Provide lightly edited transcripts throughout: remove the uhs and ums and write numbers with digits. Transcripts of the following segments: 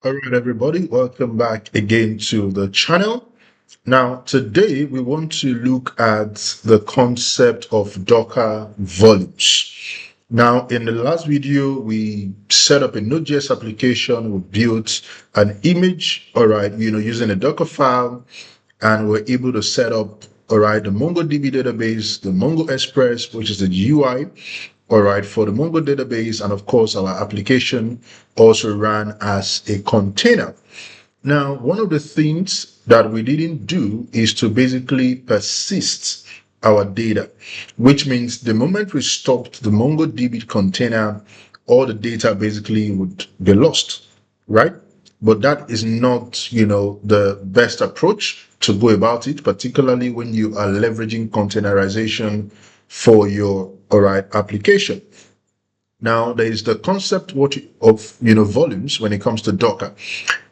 All right, everybody, welcome back again to the channel. Now, today we want to look at the concept of Docker volumes. Now, in the last video, we set up a Node.js application, we built an image, all right, using a Docker file, and we're able to set up, all right, the MongoDB database, the Mongo Express, which is the GUI, all right, for the Mongo database, and of course, our application also ran as a container. Now, one of the things that we didn't do is to basically persist our data, which means the moment we stopped the MongoDB container, all the data basically would be lost, right? But that is not, the best approach to go about it, particularly when you are leveraging containerization for your, all right, application. Now, there is the concept of volumes when it comes to Docker.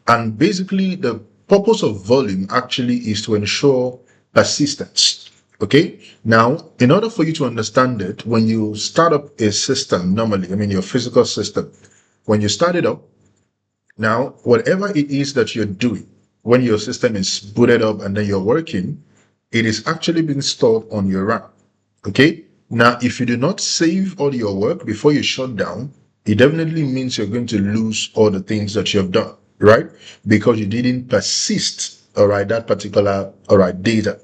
And basically, the purpose of volume actually is to ensure persistence. Okay. Now, in order for you to understand it, when you start up a system, normally, your physical system, when you start it up, now, whatever it is that you're doing, when your system is booted up and then you're working, it is actually being stored on your RAM. Okay. Now, if you do not save all your work before you shut down, it definitely means you're going to lose all the things that you have done, right? Because you didn't persist, all right, that particular, all right, data.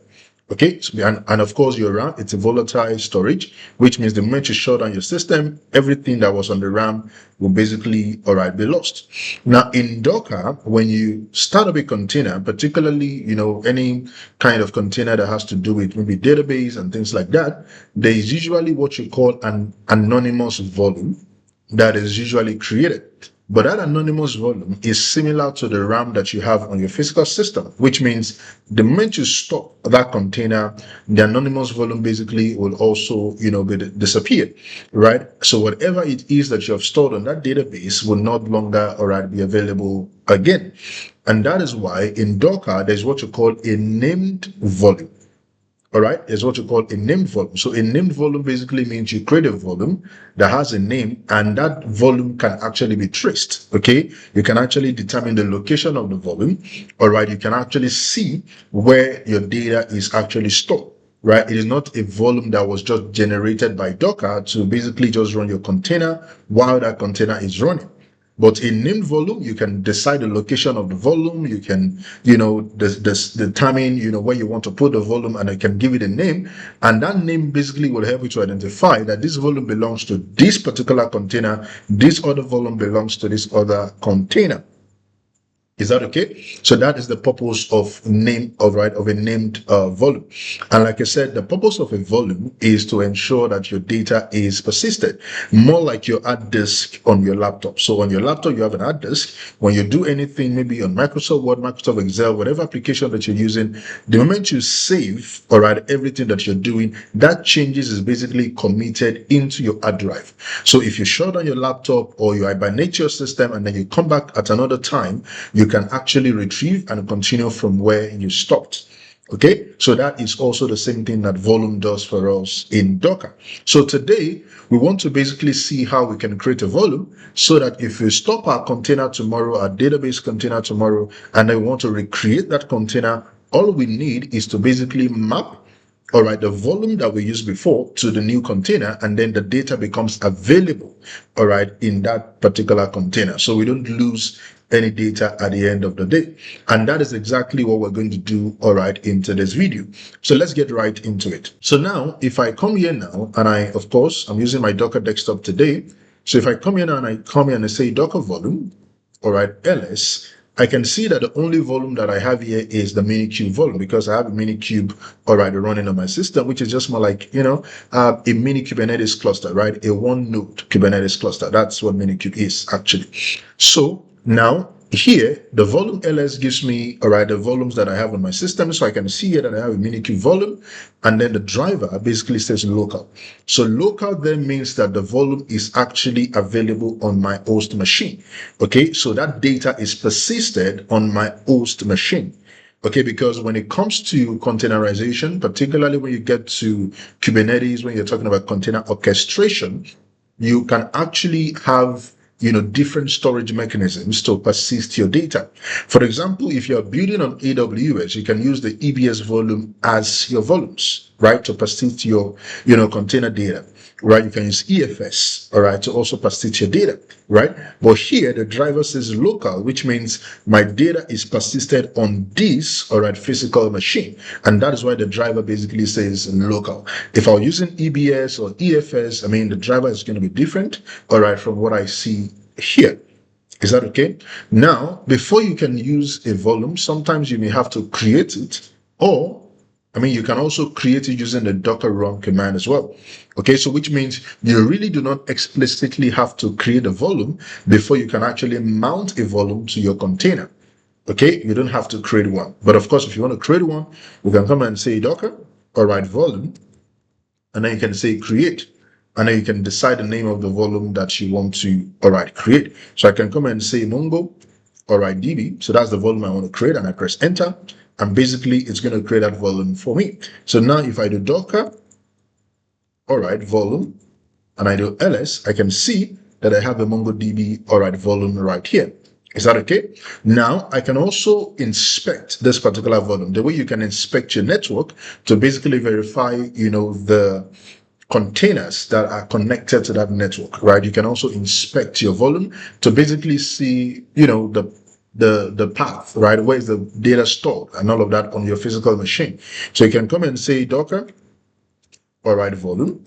Okay, so, and of course your RAM, it's a volatile storage, which means the moment you shut down your system, everything that was on the RAM will basically, all right, be lost. Now in Docker, when you start up a container, particularly, any kind of container that has to do with maybe database and things like that, there is usually what you call an anonymous volume that is usually created. But that anonymous volume is similar to the RAM that you have on your physical system, which means the moment you stop that container, the anonymous volume basically will also, disappear, right? So whatever it is that you have stored on that database will not longer, all right, be available again. And that is why in Docker, there's what you call a named volume. All right, is what you call a named volume. So a named volume basically means you create a volume that has a name, and that volume can actually be traced. Okay, you can actually determine the location of the volume. All right, you can actually see where your data is actually stored. Right, it is not a volume that was just generated by Docker to basically just run your container while that container is running. But in named volume, you can decide the location of the volume. You can, determine, where you want to put the volume, and you can give it a name. And that name basically will help you to identify that this volume belongs to this particular container. This other volume belongs to this other container. Is that okay? So that is the purpose of a named volume. And like I said, the purpose of a volume is to ensure that your data is persisted, more like your hard disk on your laptop. So on your laptop, you have an hard disk. When you do anything, maybe on Microsoft Word, Microsoft Excel, whatever application that you're using, the moment you save, all right, everything that you're doing, that changes is basically committed into your hard drive. So if you shut down your laptop or you hibernate your system and then you come back at another time, you can actually retrieve and continue from where you stopped. Okay, so that is also the same thing that volume does for us in Docker. So today we want to basically see how we can create a volume so that if we stop our container tomorrow, our database container tomorrow, and then we want to recreate that container, all we need is to basically map, all right, the volume that we used before to the new container, and then the data becomes available, all right, in that particular container. So we don't lose any data at the end of the day. And that is exactly what we're going to do, all right, in today's video. So let's get right into it. So now, if I come here now, and of course, I'm using my Docker desktop today. So if I come here now and I say Docker volume, all right, ls, I can see that the only volume that I have here is the Minikube volume, because I have a Minikube, all right, running on my system, which is just more like, a mini Kubernetes cluster, right? A one node Kubernetes cluster. That's what Minikube is actually. So now here, the volume ls gives me, all right, the volumes that I have on my system. So I can see here that I have a Minikube volume, and then the driver basically says local. So local then means that the volume is actually available on my host machine. Okay, so that data is persisted on my host machine. Okay, because when it comes to containerization, particularly when you get to Kubernetes, when you're talking about container orchestration, you can actually have different storage mechanisms to persist your data. For example, if you're building on AWS, you can use the EBS volume as your volumes, right, to persist your, container data, right? You can use EFS, all right, to also persist your data, right? But here the driver says local, which means my data is persisted on this, all right, physical machine. And that is why the driver basically says local. If I was using EBS or EFS, the driver is going to be different, all right, from what I see here. Is that okay? Now, before you can use a volume, sometimes you may have to create it, or you can also create it using the docker run command as well. Okay, so which means you really do not explicitly have to create a volume before you can actually mount a volume to your container. Okay, you don't have to create one. But of course, if you want to create one, you can come and say docker, all right, volume, and then you can say create. And then you can decide the name of the volume that you want to, all right, create. So I can come and say Mongo, all right, DB. So that's the volume I want to create, and I press enter. And basically, it's going to create that volume for me. So now if I do docker, all right, volume, and I do ls, I can see that I have a MongoDB, all right, volume right here. Is that okay? Now, I can also inspect this particular volume. The way you can inspect your network to basically verify, the containers that are connected to that network, right? You can also inspect your volume to basically see, the path, right? Where is the data stored and all of that on your physical machine. So you can come and say docker, all right, volume,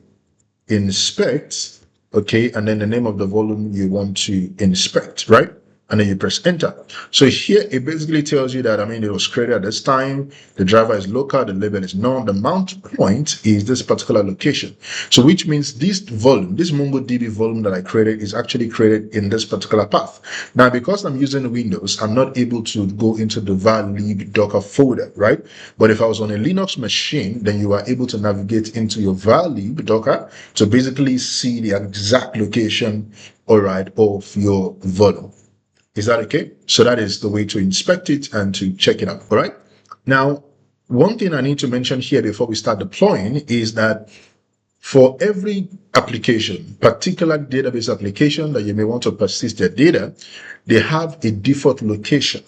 inspect, okay, and then the name of the volume you want to inspect, right? And then you press enter. So here it basically tells you that, it was created at this time, the driver is local, the label is known, the mount point is this particular location. So which means this volume, this MongoDB volume that I created is actually created in this particular path. Now, because I'm using Windows, I'm not able to go into the var-lib docker folder, right? But if I was on a Linux machine, then you are able to navigate into your var-lib docker to basically see the exact location, all right, of your volume. Is that okay? So that is the way to inspect it and to check it out, all right? Now, one thing I need to mention here before we start deploying is that for every application, particular database application that you may want to persist their data, they have a default location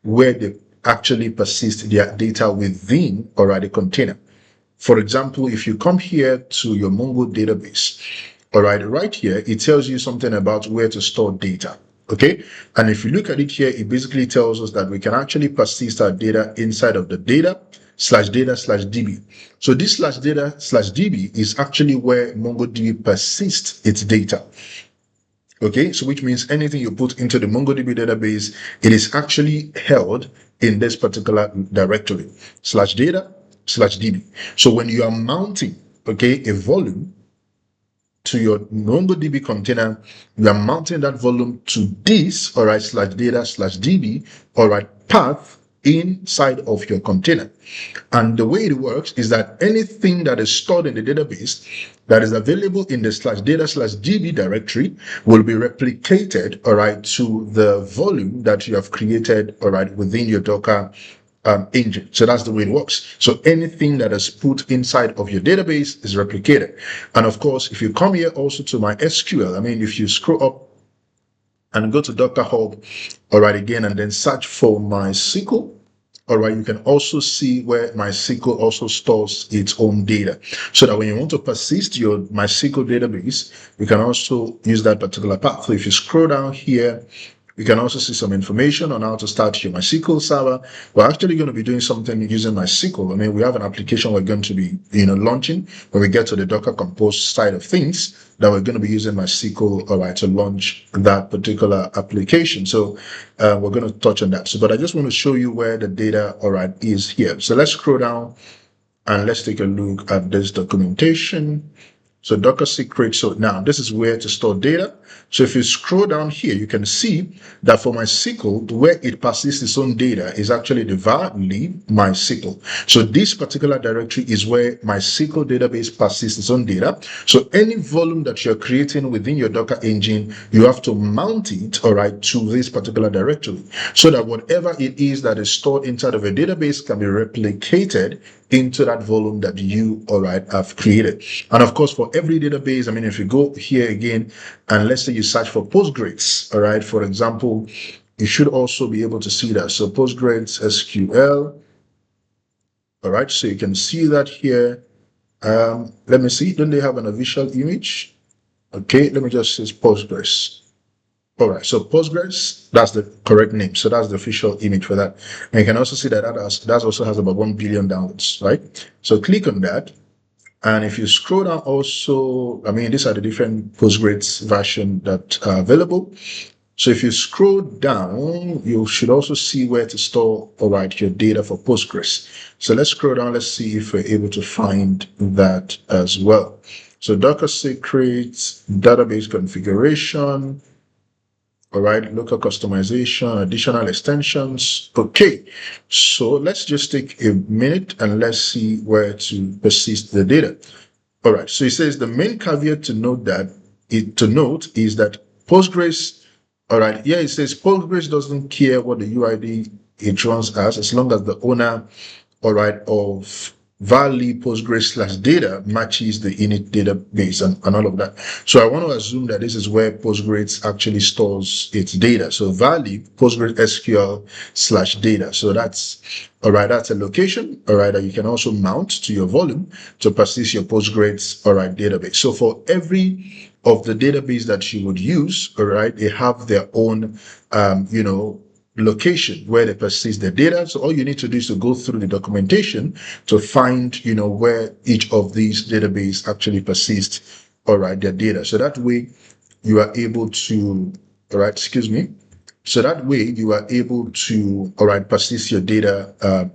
where they actually persist their data within, all right, a container. For example, if you come here to your Mongo database, all right here, it tells you something about where to store data. Okay, and if you look at it here, it basically tells us that we can actually persist our data inside of the data/data/db. So this /data/db is actually where MongoDB persists its data. Okay, so which means anything you put into the MongoDB database, it is actually held in this particular directory /data/db. So when you are mounting, okay, a volume to your MongoDB container, you are mounting that volume to this, all right, /data/db, all right, path inside of your container. And the way it works is that anything that is stored in the database that is available in the /data/db directory will be replicated, all right, to the volume that you have created, all right, within your Docker engine. So that's the way it works. So anything that is put inside of your database is replicated. And of course, if you come here also to my SQL, if you scroll up and go to Docker Hub, all right, again, and then search for MySQL, all right, you can also see where MySQL also stores its own data. So that when you want to persist your MySQL database, you can also use that particular path. So if you scroll down here, you can also see some information on how to start your MySQL server. We're actually going to be doing something using MySQL. We have an application we're going to be, launching when we get to the Docker Compose side of things, that we're going to be using MySQL, all right, to launch that particular application. So we're going to touch on that. So, but I just want to show you where the data, all right, is here. So let's scroll down and let's take a look at this documentation. So Docker secret. So now this is where to store data. So if you scroll down here, you can see that for MySQL, where it persists its own data is actually the var-lib MySQL. So this particular directory is where MySQL database persists its own data. So any volume that you're creating within your Docker engine, you have to mount it, all right, to this particular directory, so that whatever it is that is stored inside of a database can be replicated into that volume that you, all right, have created. And of course, for every database, I mean, if you go here again, and let's say you search for Postgres, all right, for example, you should also be able to see that. So Postgres SQL, all right, so you can see that here. Let me see, don't they have an official image? Okay, let me just say Postgres. All right, so Postgres, that's the correct name. So that's the official image for that. And you can also see that that also has about 1 billion downloads, right? So click on that. And if you scroll down also, I mean, these are the different Postgres version that are available. So if you scroll down, you should also see where to store, all right, your data for Postgres. So let's scroll down. Let's see if we're able to find that as well. So Docker secrets, database configuration, all right, local customization, additional extensions. Okay, so let's just take a minute and let's see where to persist the data. All right, so it says the main caveat to note is that Postgres, all right, yeah, it says Postgres doesn't care what the UID it runs as long as the owner, all right, of value Postgres slash data matches the init database and all of that. So I want to assume that this is where Postgres actually stores its data. So value Postgres SQL slash data. So that's, all right, that's a location, all right, that you can also mount to your volume to persist your Postgres, all right, database. So for every of the database that you would use, all right, they have their own, location where they persist the data. So all you need to do is to go through the documentation to find, where each of these database actually persist, all right, their data. So that way you are able to, all right, excuse me. So that way you are able to, all right, persist your data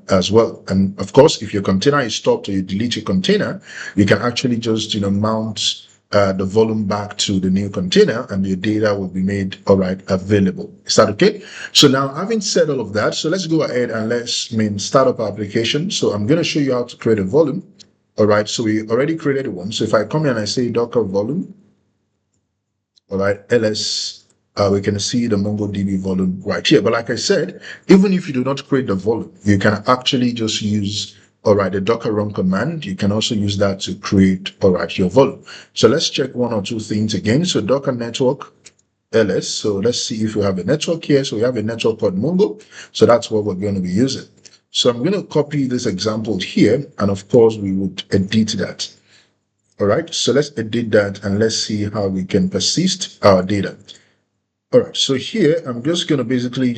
as well. And of course, if your container is stopped or you delete your container, you can actually just, mount the volume back to the new container and your data will be made, all right, available. Is that okay? So now having said all of that, so let's go ahead and let's start up our application. So I'm going to show you how to create a volume. All right, so we already created one. So if I come here and I say Docker volume, all right, ls, we can see the MongoDB volume right here. But like I said, even if you do not create the volume, you can actually just use, all right, the Docker run command. You can also use that to create, all right, your volume. So let's check one or two things again. So Docker network ls. So let's see if we have a network here. So we have a network called Mongo. So that's what we're going to be using. So I'm going to copy this example here. And of course, we would edit that. All right, so let's edit that and let's see how we can persist our data. All right, so here I'm just going to basically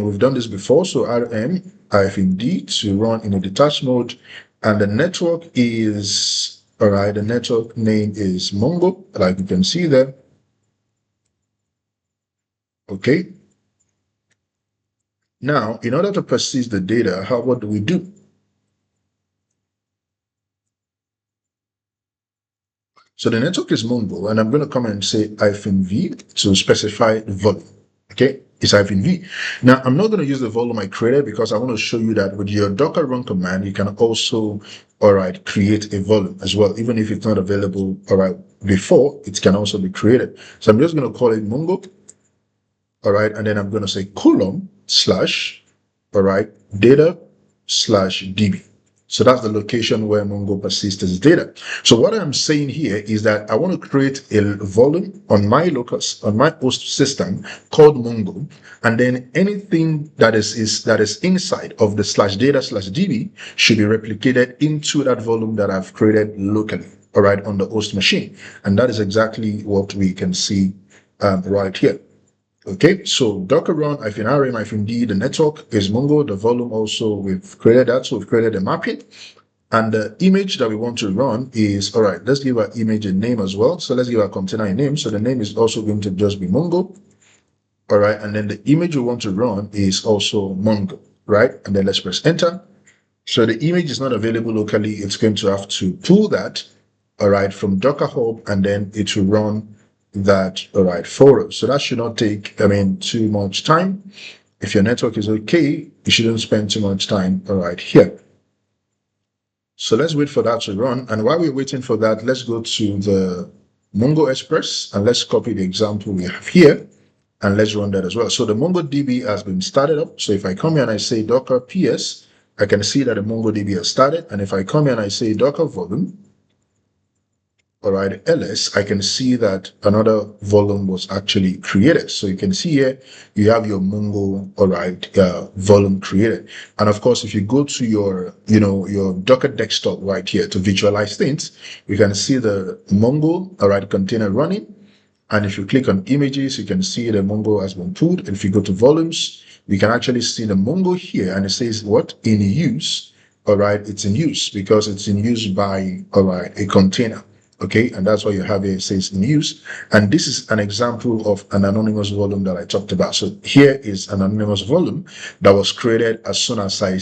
we've done this before. So rm-d to run in a detached mode. And the network is, all right, the network name is Mongo, like you can see there. Okay. Now, in order to persist the data, what do we do? So the network is Mongo, and I'm going to come and say -v to specify the volume. Okay, it's -v. Now, I'm not going to use the volume I created because I want to show you that with your Docker run command, you can also, all right, create a volume as well. Even if it's not available, all right, before, it can also be created. So I'm just going to call it Mongo, all right, and then I'm going to say colon / all right, data / db. So that's the location where Mongo persists its data. So what I'm saying here is that I want to create a volume on my locus, on my host system called Mongo, and then anything that is inside of the /data /db should be replicated into that volume that I've created locally, all right, on the host machine. And that is exactly what we can see right here. Okay, so Docker run -rm-d, the network is Mongo, the volume also, we've created that, so we've created a mapping. And the image that we want to run is, all right, let's give our image a name as well. So let's give our container a name. So the name is also going to just be Mongo. All right, and then the image we want to run is also Mongo, right? And then let's press enter. So the image is not available locally. It's going to have to pull that, all right, from Docker Hub, and then it will run that, all right, for us. So that should not take, too much time. If your network is okay, you shouldn't spend too much time, all right, here. So let's wait for that to run. And while we're waiting for that, let's go to the Mongo Express and let's copy the example we have here and let's run that as well. So the MongoDB has been started up. So if I come here and I say Docker PS I can see that the MongoDB has started. And if I come here and I say Docker volume, all right, ls, I can see that another volume was actually created. So you can see here, you have your Mongo, all right, volume created. And of course, if you go to your, your Docker desktop right here to visualize things, you can see the Mongo, all right, container running. And if you click on images, you can see the Mongo has been pulled. And if you go to volumes, we can actually see the Mongo here, and it says what? In use. All right, it's in use because it's in use by, all right, a container. Okay, and that's what you have here. It says in use. And this is an example of an anonymous volume that I talked about. So here is an anonymous volume that was created as soon as I,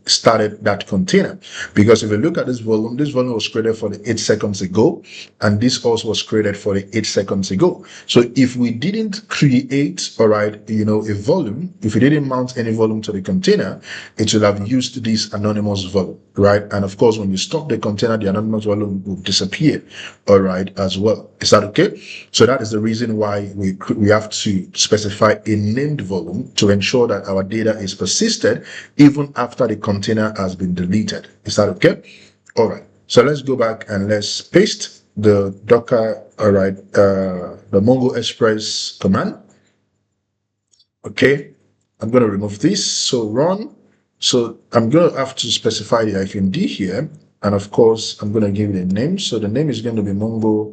started that container. Because if you look at this volume was created for the 8 seconds ago, and this also was created for the 8 seconds ago. So if we didn't create, all right, a volume, if we didn't mount any volume to the container, it will have used this anonymous volume, right? And of course, when you stop the container, the anonymous volume will disappear, all right, as well. Is that okay? So that is the reason why we have to specify a named volume to ensure that our data is persisted even after the container has been deleted. Is that okay? All right. So let's go back and let's paste the Docker, all right, the Mongo Express command. Okay. I'm going to remove this. So run. So I'm going to have to specify the -d here. And of course, I'm going to give it a name. So the name is going to be Mongo,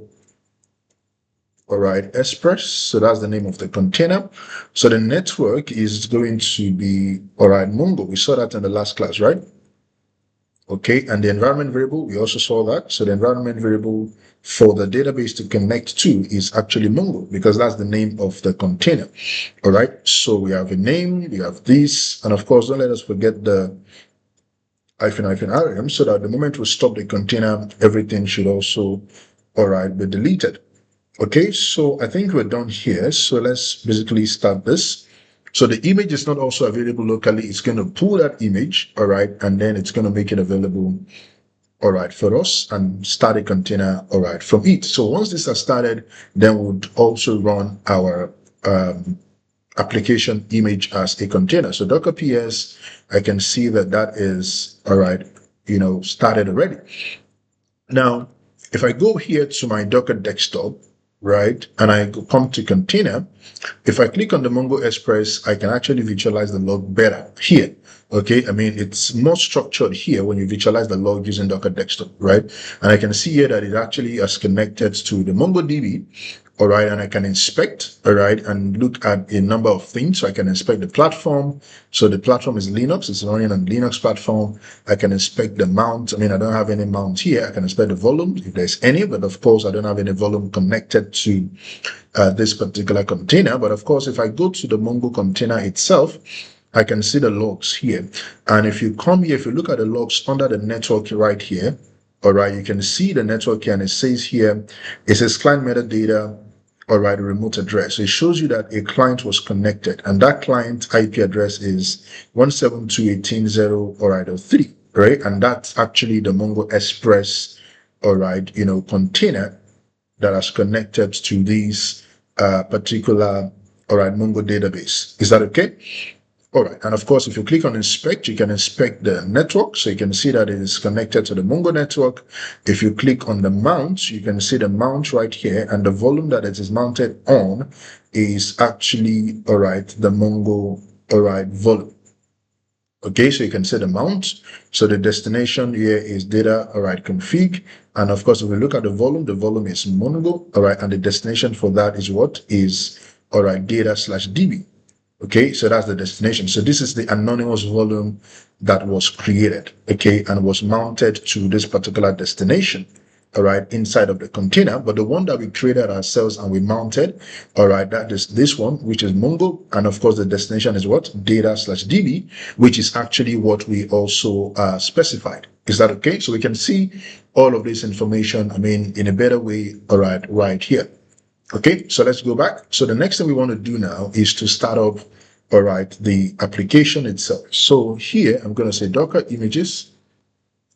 all right, Express. So that's the name of the container. So the network is going to be, all right, Mongo. We saw that in the last class, right? Okay, and the environment variable, we also saw that. So the environment variable for the database to connect to is actually Mongo, because that's the name of the container. All right, so we have a name, we have this, and of course, don't let us forget the -rm, so that the moment we stop the container, everything should also, all right, be deleted. Okay, so I think we're done here. So let's basically start this. So the image is not also available locally. It's going to pull that image, all right, and then it's going to make it available, all right, for us and start a container, all right, from it. So once this has started, then we'll also run our application image as a container. So Docker PS, I can see that that is, all right, started already. Now, if I go here to my Docker desktop, right, and I come to container, if I click on the Mongo Express, I can actually visualize the log better here. Okay, I mean, it's more structured here when you visualize the log using Docker desktop, right? And I can see here that it actually is connected to the MongoDB, all right, and I can inspect, all right, and look at a number of things. So I can inspect the platform. So the platform is Linux, it's running on Linux platform. I can inspect the mount. I mean, I don't have any mount here. I can inspect the volume if there's any, but of course, I don't have any volume connected to this particular container. But of course, if I go to the Mongo container itself, I can see the logs here. And if you come here, if you look at the logs under the network right here, all right, you can see the network here, and it says here, it says client metadata, all right, a remote address. So it shows you that a client was connected, and that client IP address is 172.18.0, all right, 3, right? And that's actually the Mongo Express, all right, container that is connected to this particular, all right, Mongo database. Is that okay? All right, and of course, if you click on inspect, you can inspect the network. So you can see that it is connected to the Mongo network. If you click on the mount, you can see the mount right here, and the volume that it is mounted on is actually, all right, the Mongo, all right, volume. Okay, so you can see the mount. So the destination here is data, all right, config. And of course, if we look at the volume is Mongo, all right, and the destination for that is what? Is, all right, data/db. Okay, so that's the destination. So this is the anonymous volume that was created, okay, and was mounted to this particular destination, all right, inside of the container. But the one that we created ourselves and we mounted, all right, that is this one, which is Mongo. And of course, the destination is what? Data/db, which is actually what we also specified. Is that okay? So we can see all of this information, I mean, in a better way, all right here. Okay, so let's go back. So the next thing we want to do now is to start up, all right, the application itself. So here, I'm going to say Docker images,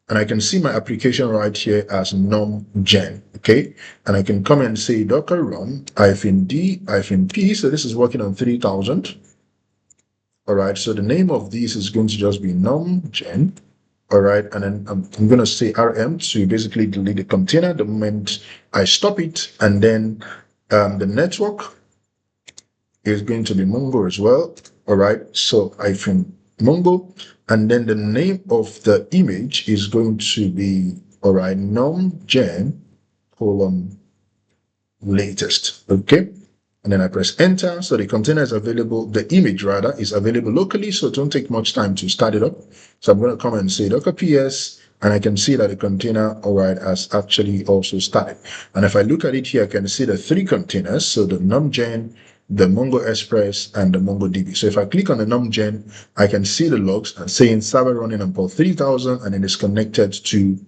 and I can see my application right here as num-gen, okay? And I can come and say Docker run -d -p. So this is working on 3000. All right, so the name of this is going to just be numgen. All right, and then I'm going to say rm to basically delete the container the moment I stop it, and then the network is going to be Mongo as well. All right, so hyphen Mongo, and then the name of the image is going to be, all right, numgen colon latest. Okay, and then I press enter. So the container is available, the image rather is available locally, so it don't take much time to start it up. So I'm going to come and say docker ps, and I can see that the container, all right, has actually also started. And if I look at it here, I can see the three containers, so the numgen, the Mongo Express, and the MongoDB. So if I click on the numgen, I can see the logs and saying server running on port 3000, and it is connected to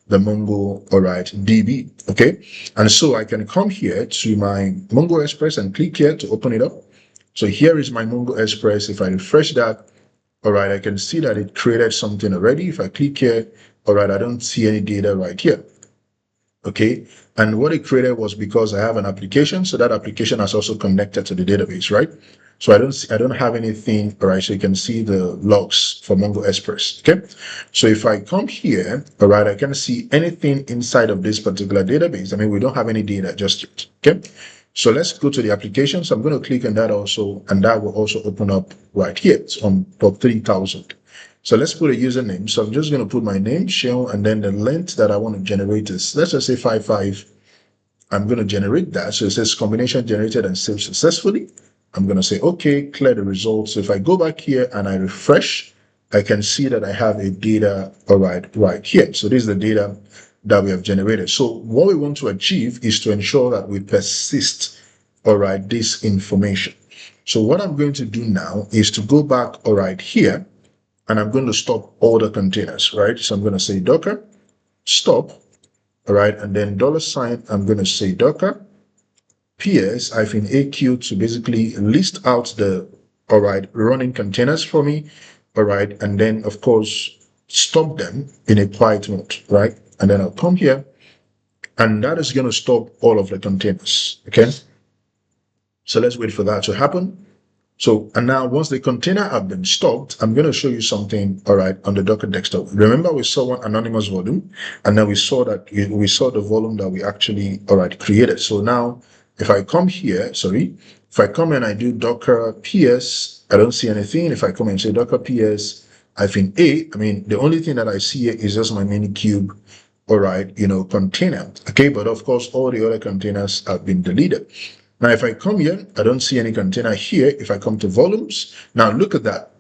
the Mongo, all right, DB. Okay, and so I can come here to my Mongo Express and click here to open it up. So here is my Mongo Express. If I refresh that, all right, I can see that it created something already. If I click here, all right, I don't see any data right here. Okay, and what it created was because I have an application, so that application has also connected to the database, right? So I don't have anything, all right, so you can see the logs for Mongo Express. Okay, so if I come here, all right, I can see anything inside of this particular database. I mean, we don't have any data just yet. Okay, so let's go to the application. So I'm going to click on that also, and that will also open up right here. It's on port 3000. So let's put a username. So I'm just going to put my name, shell, and then the length that I want to generate is, let's just say 55. I'm going to generate that. So it says combination generated and saved successfully. I'm going to say, okay, clear the results. So if I go back here and I refresh, I can see that I have a data, all right here. So this is the data that we have generated. So what we want to achieve is to ensure that we persist, all right, this information. So what I'm going to do now is to go back, all right, here, and I'm going to stop all the containers, right? So I'm going to say docker stop, all right, and then $, I'm going to say docker ps-aq to basically list out the, all right, running containers for me, all right, and then of course stop them in a quiet mode, right? And then I'll come here, and that is going to stop all of the containers. Okay, so let's wait for that to happen. So, and now once the container have been stopped, I'm going to show you something, all right, on the Docker desktop. Remember we saw one anonymous volume, and then we saw the volume that we actually, all right, created. So now if I come here, if I come and I do docker ps, I don't see anything. If I come and say docker ps -a, I mean, the only thing that I see here is just my Minikube, all right, container. Okay, but of course, all the other containers have been deleted. Now, if I come here, I don't see any container here. If I come to volumes, now look at that.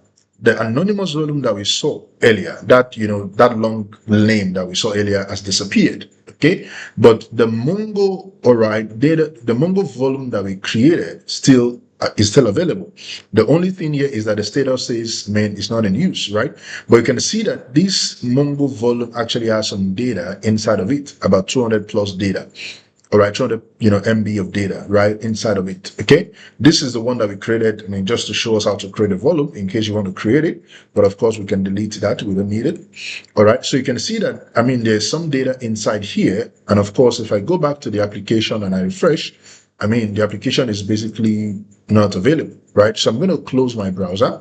The anonymous volume that we saw earlier, that, that long name that we saw earlier has disappeared. Okay. But the Mongo, all right, data, the Mongo volume that we created is still available. The only thing here is that the status says main is not in use, right? But you can see that this Mongo volume actually has some data inside of it, about 200 plus data. All right, 200 MB of data right inside of it. Okay, this is the one that we created. I mean, just to show us how to create a volume in case you want to create it. But of course, we can delete that. We don't need it. All right, so you can see that, I mean, there's some data inside here. And of course, if I go back to the application and I refresh, I mean, the application is basically not available, right? So I'm going to close my browser.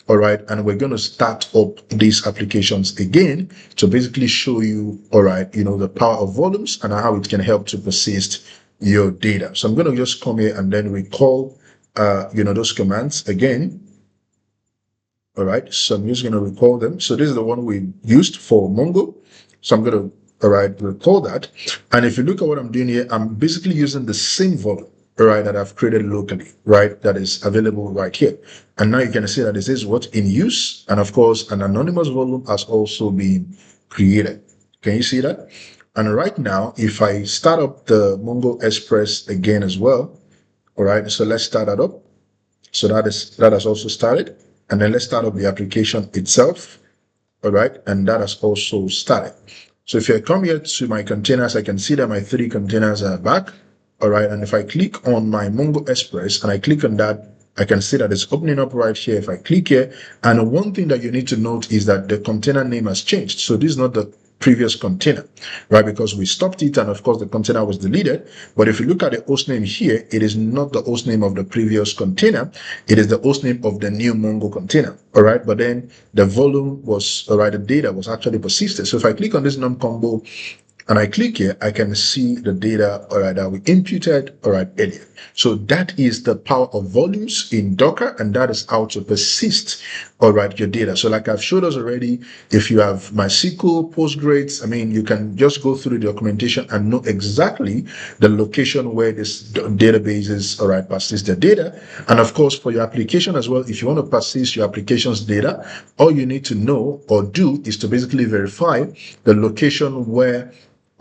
All right, and we're going to start up these applications again to basically show you, all right, the power of volumes and how it can help to persist your data. So I'm going to just come here and then recall, those commands again. All right, so I'm just going to recall them. So this is the one we used for Mongo. So I'm going to, all right, recall that. And if you look at what I'm doing here, I'm basically using the same volume, all right, that I've created locally, right, that is available right here. And now you can see that this is what in use. And of course, an anonymous volume has also been created. Can you see that? And right now, if I start up the Mongo Express again as well, all right, so let's start that up. So that has also started. And then let's start up the application itself, all right, and that has also started. So if I come here to my containers, I can see that my 3 containers are back. All right, and if I click on my Mongo Express and I click on that, I can see that it's opening up right here. If I click here, and one thing that you need to note is that the container name has changed. So this is not the previous container, right? Because we stopped it, and of course the container was deleted. But if you look at the host name here, it is not the host name of the previous container. It is the host name of the new Mongo container, all right? But then the volume was, all right, the data was actually persisted. So if I click on this num combo and I click here, I can see the data, all right, that we imputed, all right, earlier. So that is the power of volumes in Docker, and that is how to persist, all right, your data. So like I've showed us already, if you have MySQL, Postgres, I mean, you can just go through the documentation and know exactly the location where this database is, all right, persist the data. And of course, for your application as well, if you want to persist your application's data, all you need to know or do is to basically verify the location where,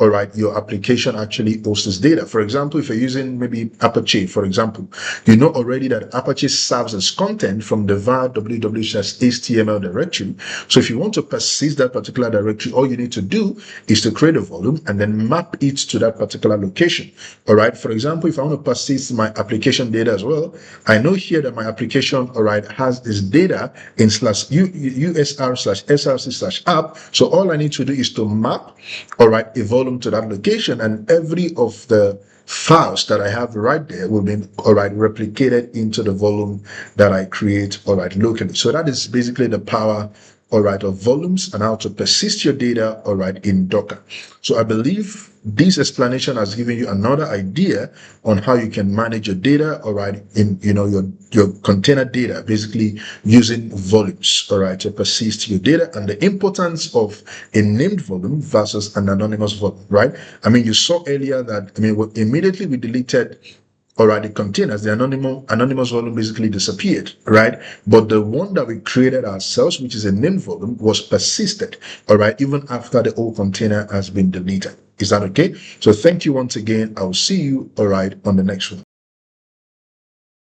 all right, your application actually hosts this data. For example, if you're using maybe Apache, for example, you know already that Apache serves as content from the var www.html directory. So if you want to persist that particular directory, all you need to do is to create a volume and then map it to that particular location. All right. For example, if I want to persist my application data as well, I know here that my application, all right, has this data in /usr/src/app. So all I need to do is to map, all right, a volume to that location, and every of the files that I have right there will be, all right, replicated into the volume that I create, all right, locally. So that is basically the power, all right, of volumes and how to persist your data, all right, in Docker. So I believe this explanation has given you another idea on how you can manage your data, all right, in, your container data, basically using volumes, all right, to persist your data, and the importance of a named volume versus an anonymous volume, right? I mean, you saw earlier that, immediately we deleted, all right, the containers, the anonymous volume basically disappeared, right? But the one that we created ourselves, which is a named volume, was persisted, all right, even after the old container has been deleted. Is that okay? So thank you once again. I will see you, all right, on the next one.